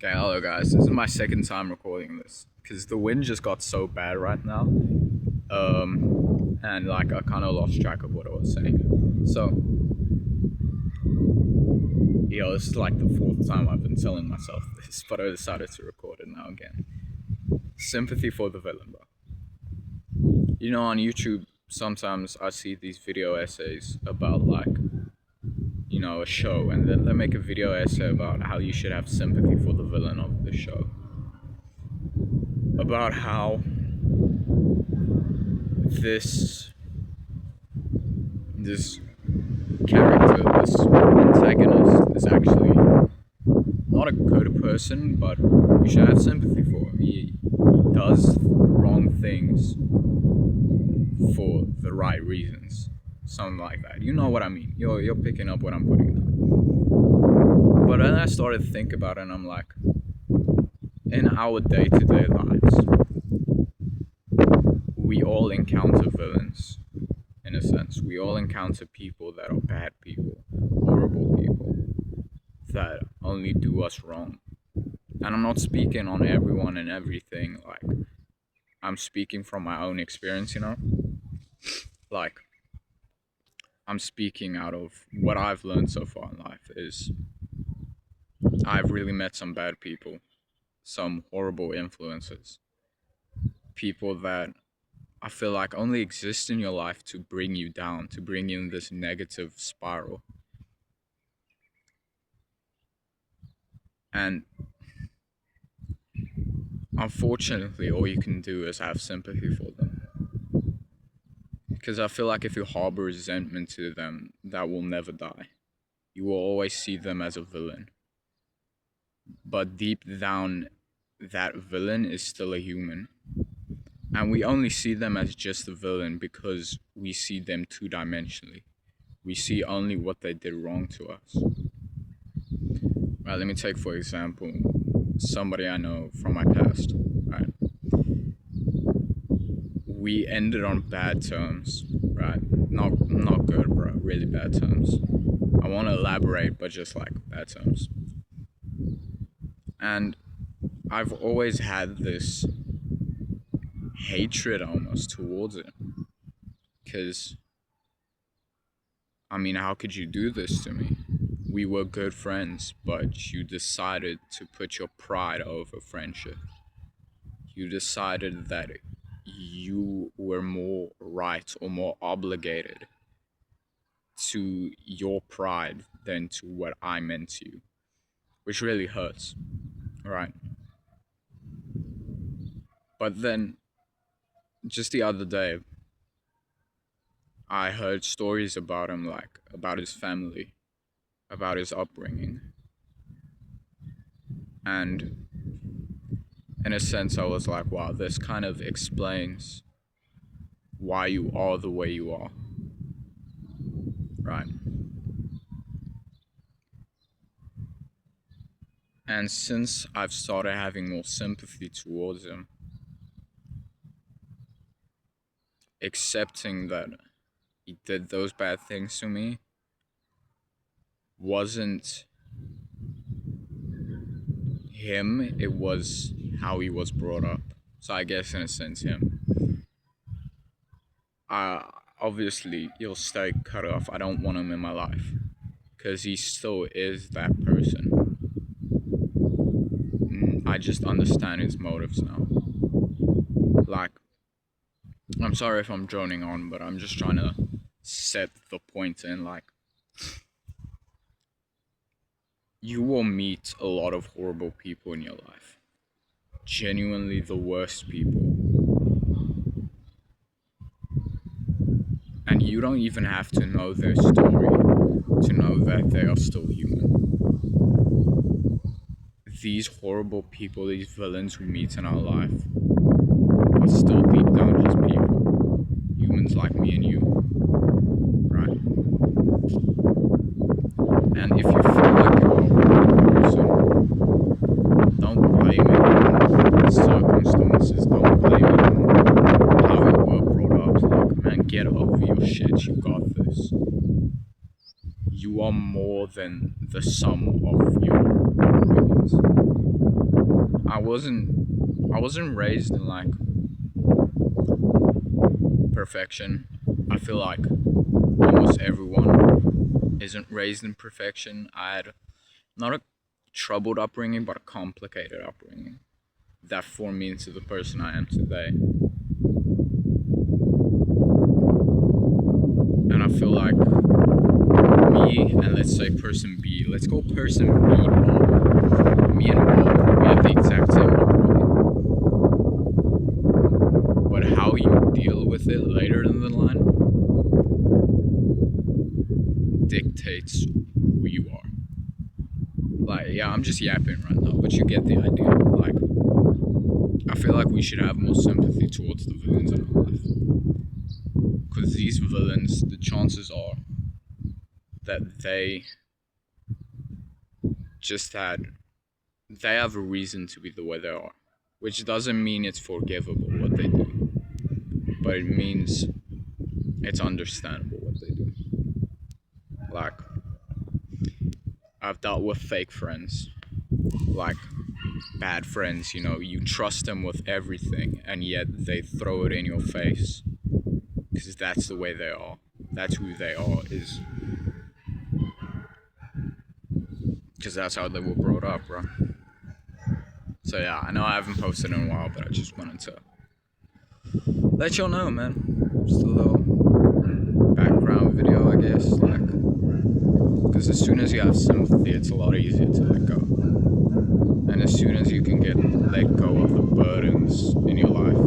Okay, hello guys. This is my second time recording this because the wind just got so bad right now. And like I kind of lost track of what I was saying. So, this is like the fourth time I've been telling myself this, but I decided to record it now again. Sympathy for the villain, bro. On YouTube, sometimes I see these video essays about a show, and then they make a video essay about how you should have sympathy for the villain of the show. About how this character, this antagonist, is actually not a good person, but you should have sympathy for him. He does wrong things for the right reasons. Something like that. You know what I mean. You're picking up what I'm putting down. But then I started to think about it, and I'm like, in our day-to-day lives, we all encounter villains. In a sense, we all encounter people that are bad people, horrible people, that only do us wrong. And I'm not speaking on everyone and everything, like, I'm speaking from my own experience, Like, I'm speaking out of what I've learned so far in life is I've really met some bad people, some horrible influences, people that I feel like only exist in your life to bring you down, to bring you in this negative spiral. And unfortunately, all you can do is have sympathy for them. Because I feel like if you harbor resentment to them, that will never die. You will always see them as a villain. But deep down, that villain is still a human. And we only see them as just a villain because we see them two-dimensionally. We see only what they did wrong to us. Right, let me take, for example, somebody I know from my past, right? We ended on bad terms, right? Not good, bro. Really bad terms. I want to elaborate, but just like bad terms. And I've always had this hatred almost towards it. Because, how could you do this to me? We were good friends, but you decided to put your pride over friendship. You decided that you were more right or more obligated to your pride than to what I meant to you, which really hurts, right? But then, just the other day, I heard stories about him, like about his family, about his upbringing, and in a sense, I was like, wow, this kind of explains why you are the way you are, right? And since I've started having more sympathy towards him, accepting that he did those bad things to me wasn't him, it was how he was brought up. So I guess in a sense, him. Obviously, he'll stay cut off. I don't want him in my life because he still is that person. I just understand his motives now. Like, I'm sorry if I'm droning on, but I'm just trying to set the point in, like, you will meet a lot of horrible people in your life. Genuinely the worst people. And you don't even have to know their story to know that they are still human. These horrible people, these villains we meet in our life, are still deep down just people. Humans like me and you. Right? And if you feel like you're a horrible person, don't blame it on circumstances. Don't blame it on how you were brought up. Like, man, get over your shit. You got this. You are more than the sum of your opinions. wasn't raised in like perfection. I feel like almost everyone isn't raised in perfection. I had not a troubled upbringing, but a complicated upbringing that formed me into the person I am today. And I feel like me and let's say person B, let's go person B, me and Bob, we have the exact same upbringing. But how you deal with it later in the line dictates who you are. Like, yeah, I'm just yapping right now, but you get the idea. Like, I feel like we should have more sympathy towards the villains in our life. Because these villains, the chances are that they have a reason to be the way they are. Which doesn't mean it's forgivable what they do, but it means it's understandable what they do. Like, I've dealt with fake friends, like bad friends, you trust them with everything, and yet they throw it in your face. Because that's the way they are. That's who they are, is. Because that's how they were brought up, bro. So yeah, I know I haven't posted in a while, but I just wanted to let y'all know, man. Just a little background video, I guess. Like, because as soon as you have sympathy, it's a lot easier to let go. And as soon as you can let go of the burdens in your life,